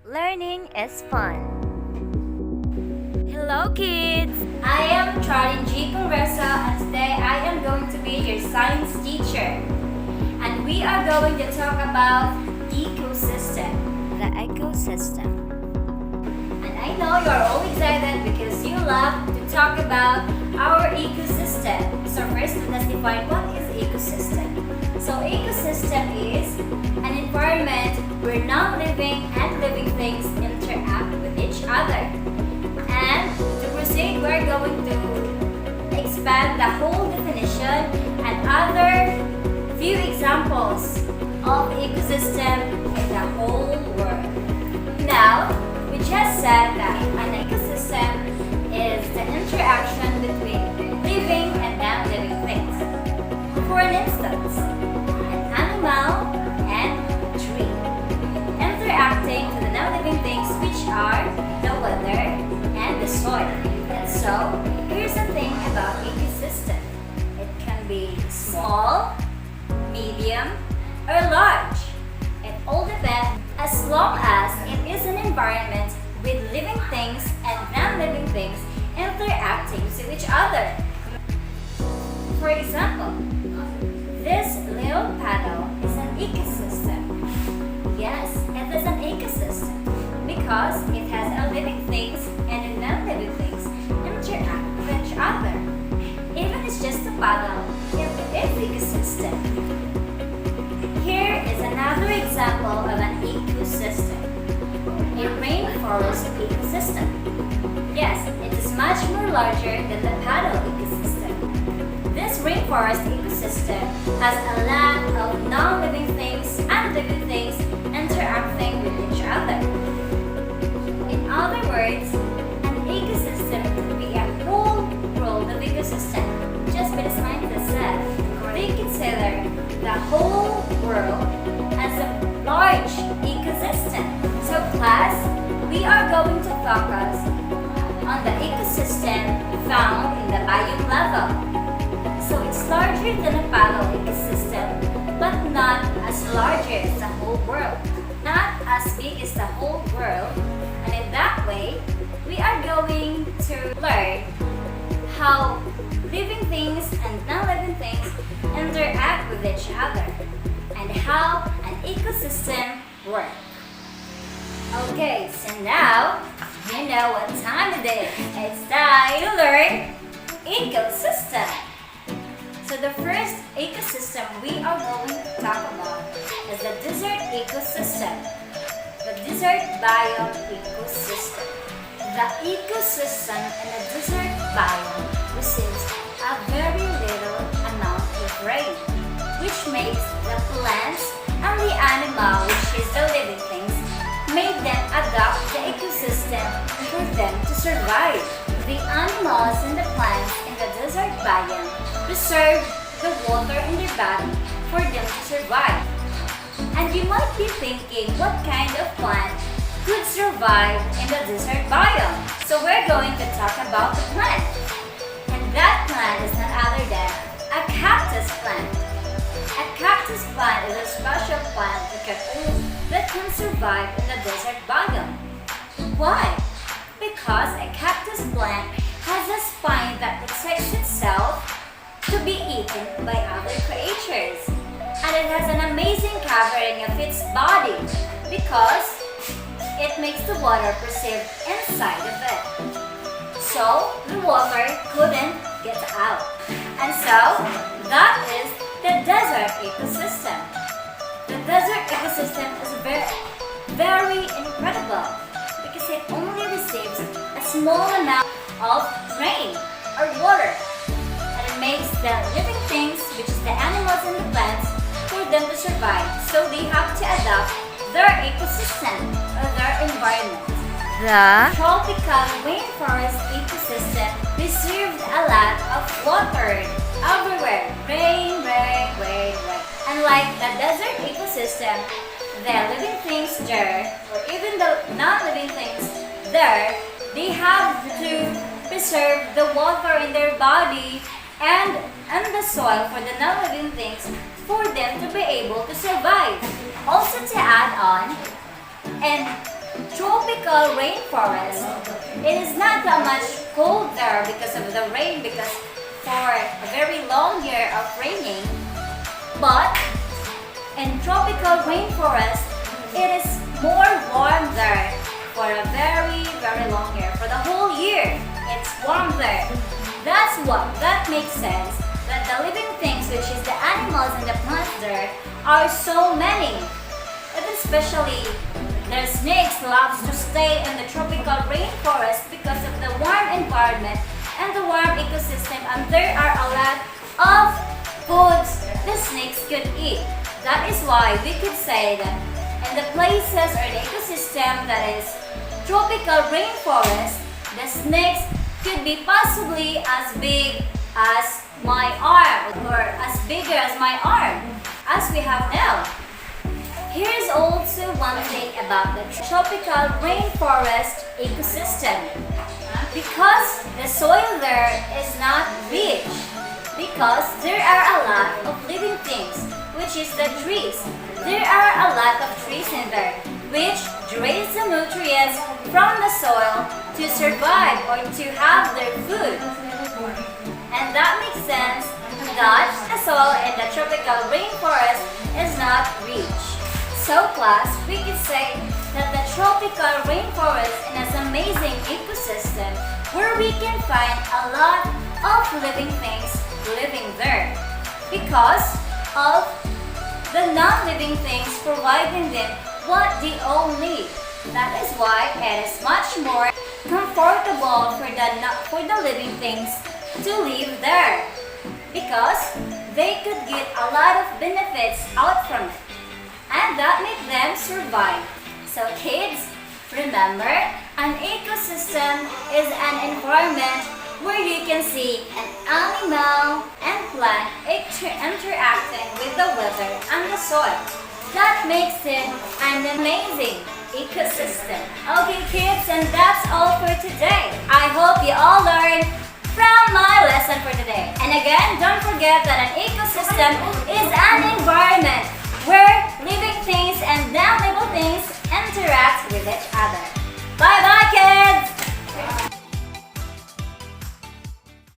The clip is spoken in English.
Learning is fun. Hello kids! I am Charlene G. Conversa and today I am going to be your science teacher. And we are going to talk about ecosystem. The ecosystem. And I know you're all excited because you love to talk about our ecosystem. So first, let's define what is ecosystem. So ecosystem is an environment where non-living and living things interact with each other. And to proceed, we're going to expand the whole definition and other few examples of ecosystem in the whole world. Now, we just said that an ecosystem is the interaction between living and non-living things. For an instance, an animal and a tree interacting to the non-living things which are the weather and the soil. And so, here's the thing about ecosystem. It can be small, medium, or large. It all depends as long as it is an environment with living things and non-living things interacting with each other. For example, this little paddle is an ecosystem. Yes, it is an ecosystem because it has a living things and non-living things interact with each other. Even it's just a paddle, it is ecosystem. Here is another example of an ecosystem. A rainforest ecosystem. Yes, it is much more larger than the paddle ecosystem. This rainforest ecosystem has a lot of non-living things and living things interacting with each other. In other words, an ecosystem could be a whole world of ecosystem. Just by the scientists said, they consider the whole world as a large ecosystem. So class, we are going to focus on the ecosystem found in the biome level. So it's larger than a paddle ecosystem, but not as large as the whole world. Not as big as the whole world. And in that way, we are going to learn how living things and non-living things interact with each other and how an ecosystem works. Okay, so now you know what time it is. It's time to learn ecosystem. So the first ecosystem we are going to talk about is the desert ecosystem. The desert biome ecosystem. The ecosystem in the desert biome receives a very little amount of rain, which makes the plants and the animal, which is the living things, made them adopt the ecosystem for them to survive. The animals and the plants in the desert biome preserve the water in their body for them to survive. And you might be thinking what kind of plant could survive in the desert biome. So we're going to talk about the plant. And that plant is none other than a cactus plant. A cactus plant is a special plant that can survive in the desert biome. Why? Because a cactus plant has a spine that protects itself to be eaten by other creatures. And it has an amazing covering of its body because it makes the water perceived inside of it. So the water couldn't get out. And so that is the desert ecosystem. The desert ecosystem is very incredible because it only receives a small amount of rain or water. And it makes the living things, which is the animals and the plants, for them to survive. So they have to adapt their ecosystem or their environment. The tropical rainforest ecosystem receives a lot of water everywhere. Rain, rain, rain, rain. And like the desert ecosystem, the living things there, or even the non-living things there, they have to preserve the water in their body and the soil for the non-living things for them to be able to survive. Also to add on, and tropical rainforest, it is not that much cold there because of the rain, because for a very long year of raining. But in tropical rainforest, it is more warm there for a very, very long year. For the whole year, it's warm there. That makes sense, that the living things, which is the animals and the plants there, are so many. And especially, the snakes loves to stay in the tropical rainforest because of the warm environment and the warm ecosystem, and there are a lot of foods the snakes could eat. That is why we could say that in the places or the ecosystem that is tropical rainforest, the snakes could be possibly as big as my arm or as bigger as my arm as we have now. Here's also one thing about the tropical rainforest ecosystem. Because the soil there is not rich, because there are a lot of living things, which is the trees. There are a lot of trees in there, which drains the nutrients from the soil to survive or to have their food. And that makes sense that the soil in the tropical rainforest is not rich. So class, we could say that the tropical rainforest is an amazing ecosystem where we can find a lot of living things living there because of the non-living things providing them what they all need. That is why it is much more comfortable for the living things to live there because they could get a lot of benefits out from it. And that makes them survive. So kids, remember, an ecosystem is an environment where you can see an animal and plant interacting with the weather and the soil. That makes it an amazing ecosystem. Okay kids, and that's all for today. I hope you all learned from my lesson for today. And again, don't forget that an ecosystem is an environment